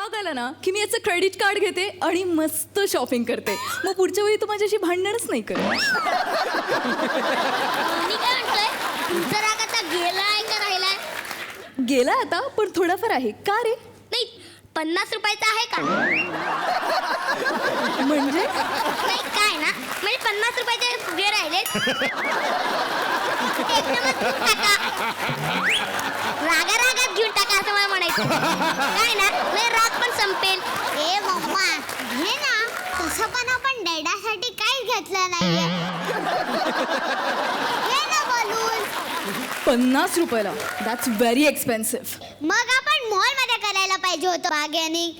राग आला ना की मी याचं क्रेडिट कार्ड घेते आणि मस्त शॉपिंग करते. मग पुढच्या वेळी तू माझ्याशी भांडणच नाही करत. मी काय म्हणतोय, तुमचा राग आता गेलाय का राहिलाय? गेला आता, पण थोडाफार आहे. का रे? नाही, 50 रुपयाचा आहे का? म्हणजे नाही काय ना, म्हणजे 50 रुपयाचे फुगे राहिलेत. एकदमच घेऊन टाका. रागात घेऊन टाका असं मला म्हणायचं. काय ना, म्हणजे राग पण संपेल. ए मम्मा, घे ना. तसं पण आपण डॅडासाठी काहीच घेतलं नाहीये. घे ना बलून. 50 रुपयाला? That's very expensive. मग आपण मॉल मध्ये करायला पाहिजे होतं बार्गेनिंग.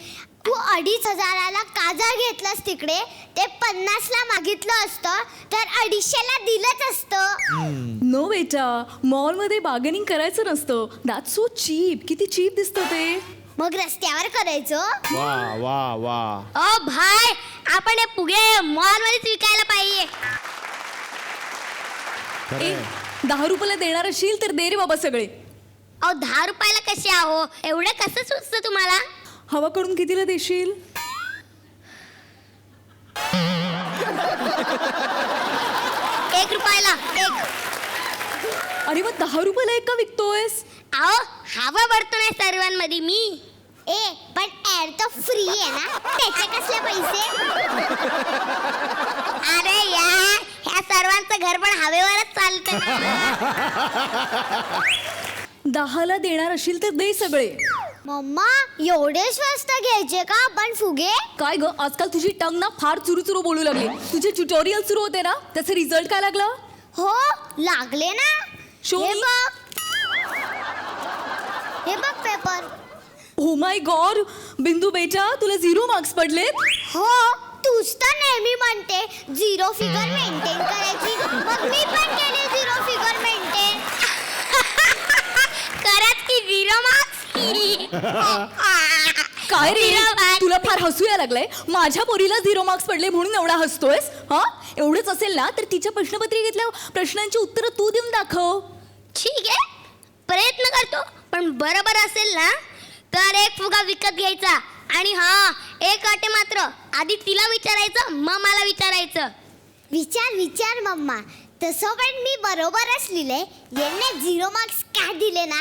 तू 2,500ला काजळ घेतलंस तिकडे, ते 50ला मागितलं असतं तर 250ला दिलंच असतं. नो बेटा, मॉलमध्ये बार्गेनिंग करायचं नसतं. That's so cheap. किती चीप दिसतं ते. मग रस्त्यावर करायचं. वा वा वा. ओ भाई, आपण हे फुगे मॉल मध्येच विकायला पाहिजे. ए, 10 रुपयाला देणार असशील तर दे रे बाबा सगळे. अहो 10 रुपयाला कसे आहो? एवढं कसं सुचतं तुम्हाला? हवा कडून कितीला देशील? 1 रुपयाला 1. अरे मग 10 रुपयाला एक का विकतोयस? अहो हवा भरतो नाही सर्वांमध्ये मी. ए पण एअर तर फ्री आहे ना, त्याचे कसले पैसे? अरे यार, ह्या सर्वांचं घर पण हवेवरच चालतं. 10ला देणार असशील तर दे सगळे. मम्मा, एवढे स्वस्त घ्यायचे का आपण फुगे? काय ग, आजकाल तुझी टंग ना फार चुरू बोलू लागली. तुझे ट्युटोरियल सुरू होते ना, त्याचा रिझल्ट काय लागला? हो, लागले ना. Show हे me. बघ. हे बघ पेपर. ओ माय गॉड, बिंदू बेटा तुला 0 मार्क्स पडलेत. हो, तूच तर नेहमी म्हणते 0 फिगर मेंटेन करायची. मग मी पण केली 0 फिगर मेंटेन. खरंच की 0 मार्क्स. काय रे, 0 marks. तुला फार हसू यायला लागलंय? माझ्या पोरीला 0 मार्क्स पडले म्हणून एवढा हसतोयस? हा, एवढंच असेल ना तर तिच्या प्रश्नपत्रिकेतल्या प्रश्नांची उत्तरं तू देऊन दाखव. ठीक आहे, प्रयत्न करतो. पण बरोबर असेल ना तर एक फुगा विकत घ्यायचा. आणि हा, एक अट मात्र, आधी तिला विचारायचं मग मला विचारायचं. विचार मम्मा. तसं पण मी बरोबरच लिहिले. यांनी 0 मार्क्स का दिले ना?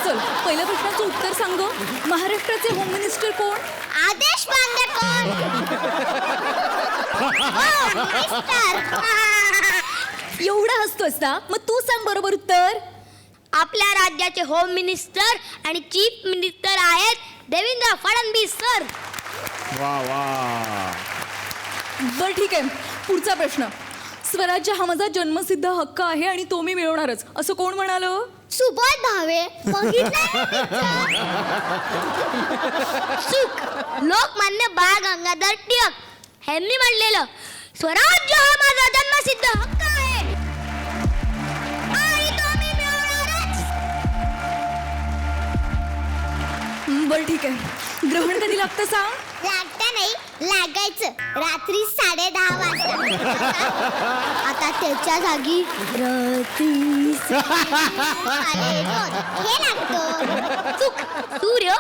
चल, पहिल्या प्रश्नाचं उत्तर सांग. महाराष्ट्राचे होम मिनिस्टर कोण? आदेश बांदेकर. हो, मिस्टर. एवढा हसतोस ना, मग तू सांग बरोबर उत्तर. आपल्या राज्याचे होम मिनिस्टर आणि चीफ मिनिस्टर आहेत देवेंद्र फडणवीस सर. वा वा. बरं ठीक आहे, पुढचा प्रश्न. स्वराज्य हा माझा जन्मसिद्ध हक्क आहे आणि तो मी मिळवणारच, असं कोण म्हणालं? सुबोध भावे. सुख लोकमान्य बाळ गंगाधर टिळक ह्यांनी म्हणलेलं स्वराज्य हा माझा जन्मसिद्ध हक्क आहे आणि तो मी मिळवणारच. बरं ठीक आहे, ग्रहण कधी लागतं सांग. लागतं नाही, लागायचं रात्री 10:30 वाजता. आता त्याच्या जागी रात्री हे लागतो. सुख सूर्य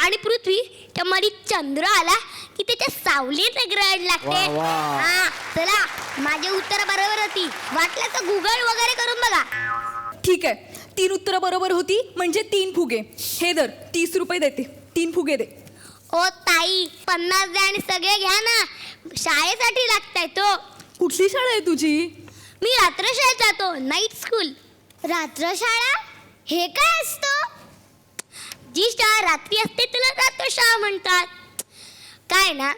आणि पृथ्वी मध्ये चंद्र आला की त्याच्या सावलीत ग्रहण लागते. वा, वा. हा, चला माझे उत्तर बरोबर होती. वाटलं तर गुगल वगैरे करून बघा. ठीक आहे, 3 उत्तरं बरोबर होती म्हणजे 3 फुगे. हे दर 30 रुपये देते, 3 फुगे दे. ओ ताई, 50 द्या आणि सगळे घ्या ना, शाळेसाठी लागताय तो. कुठली शाळा आहे तुझी? मी रात्रशाळेत जातो, नाईट स्कूल. रात्रशाळा? हे काय असतं? जी शाळा रात्री असते त्याला रात्रशाळा म्हणतात. काय ना,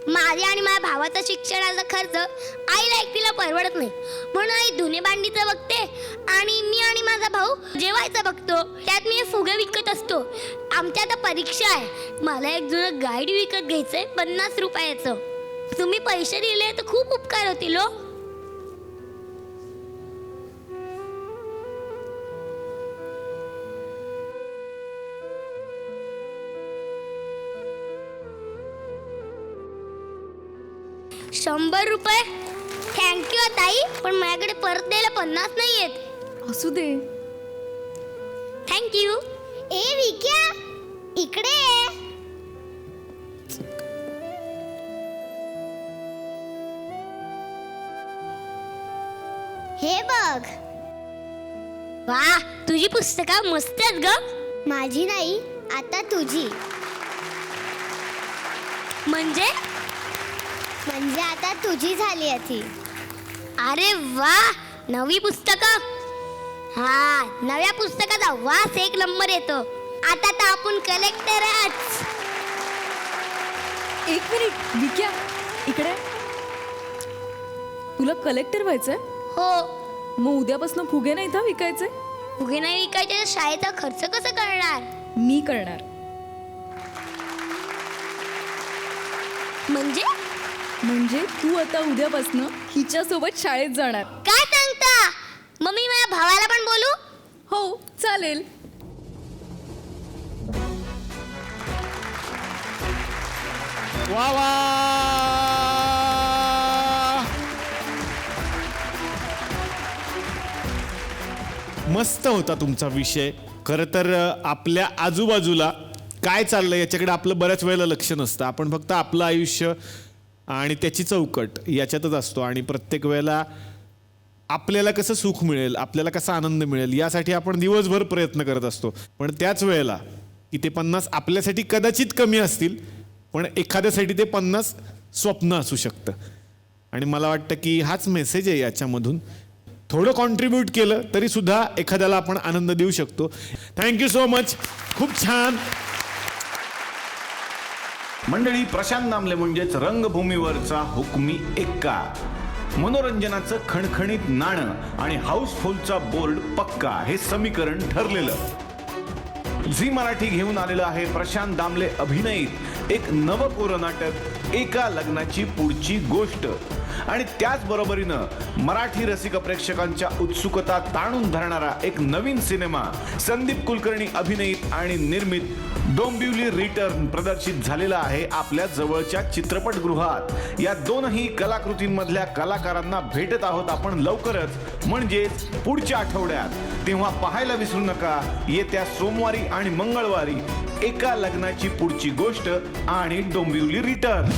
माझ्या आणि माझ्या भावाचा शिक्षणाचा खर्च आईला एकटीला परवडत नाही, म्हणून आई धुणे भांडीचं बघते आणि मी आणि माझा भाऊ जेवायचं बघतो. त्यात मी हे फुगे विकत असतो. आमच्या आता परीक्षा आहे, मला एक जुनं गाईड विकत घ्यायचंय 50 रुपयाचं. तुम्ही पैसे दिले तर खूप उपकार होतील हो. ₹100. थँक्यू ताई, पण माझ्याकडे परत द्यायला 50 नाही आहेत. असू दे. थँक्यू. ए विक्या, इकडे ये. हे बघ. वा, तुझी पुस्तकं मस्त आहेत ग. माझी नाही, आता तुझी. म्हणजे आता तुझी झाली आहे ती. अरे वा, नवी पुस्तकं. हा, नव्या पुस्तकाचा वास एक नंबर येतो. आता तर आपण कलेक्टरच. एक मिनिट विक्या, इकडे. तुला कलेक्टर व्हायचंय? हो. मग उद्यापासून फुगे नाहीत हा विकायचे? फुगे नाही विकायचे, शाळेचा खर्च कसं करणार? मी करणार. म्हणजे तू आता उद्यापासून हिच्या सोबत शाळेत जाणार. काय सांगता? मग मी माझ्या भावाला पण बोलू? हो चालेल. वा वा. मस्त होता तुमचा विषय. खरं तर आपल्या आजूबाजूला काय चाललंय याच्याकडे आपलं बऱ्याच वेळेला लक्ष नसतं. आपण फक्त आपलं आयुष्य आणि त्याची चौकट याच्यातच असतो आणि प्रत्येक वेळेला आपल्याला कसं सुख मिळेल, आपल्याला कसा आनंद मिळेल यासाठी आपण दिवसभर प्रयत्न करत असतो. पण त्याच वेळेला की ते 50 आपल्यासाठी कदाचित कमी असतील, पण एखाद्यासाठी ते 50 स्वप्न असू शकतं. आणि मला वाटतं की हाच मेसेज आहे याच्यामधून. थोडं कॉन्ट्रीब्यूट केलं तरी सुद्धा एखाद्याला आपण आनंद देऊ शकतो. Thank you so much. खूप छान. मंडळी, प्रशांत दामले म्हणजेच रंगभूमीवरचा हुकमी एक्का. मनोरंजनाचं खणखणीत नाणं आणि हाऊसफुलचा बोर्ड पक्का हे समीकरण ठरलेलं. झी मराठी घेऊन आलेलं आहे प्रशांत दामले अभिनयित एक नवकोर नाटक एका लग्नाची पुढची गोष्ट. आणि त्याचबरोबरीनं मराठी रसिक प्रेक्षकांच्या उत्सुकता ताणून धरणारा एक नवीन सिनेमा संदीप कुलकर्णी अभिनयित आणि निर्मित डोंबिवली रिटर्न प्रदर्शित झालेला आहे आपल्या जवळच्या चित्रपटगृहात. या दोनही कलाकृतींमधल्या कलाकारांना भेटत आहोत आपण लवकरच, म्हणजेच पुढच्या आठवड्यात. तेव्हा पाहायला विसरू नका येत्या सोमवारी आणि मंगळवारी एका लग्नाची पुढची गोष्ट आणि डोंबिवली रिटर्न.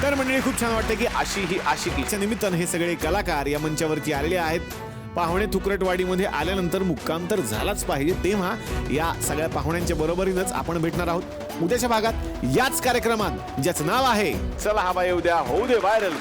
तर मंडळी, खूप छान वाटतं की अशी ही आशिकीच्या निमित्तानं हे सगळे कलाकार या मंचावरती आलेले आहेत. पाहुणे थुकरटवाडीमध्ये आल्यानंतर मुक्काम तर झालाच पाहिजे. तेव्हा या सगळ्या पाहुण्यांच्या बरोबरीनंच आपण भेटणार आहोत उद्याच्या भागात याच कार्यक्रमात, ज्याचं नाव आहे चला हवा येऊ द्या होऊ दे व्हायरल.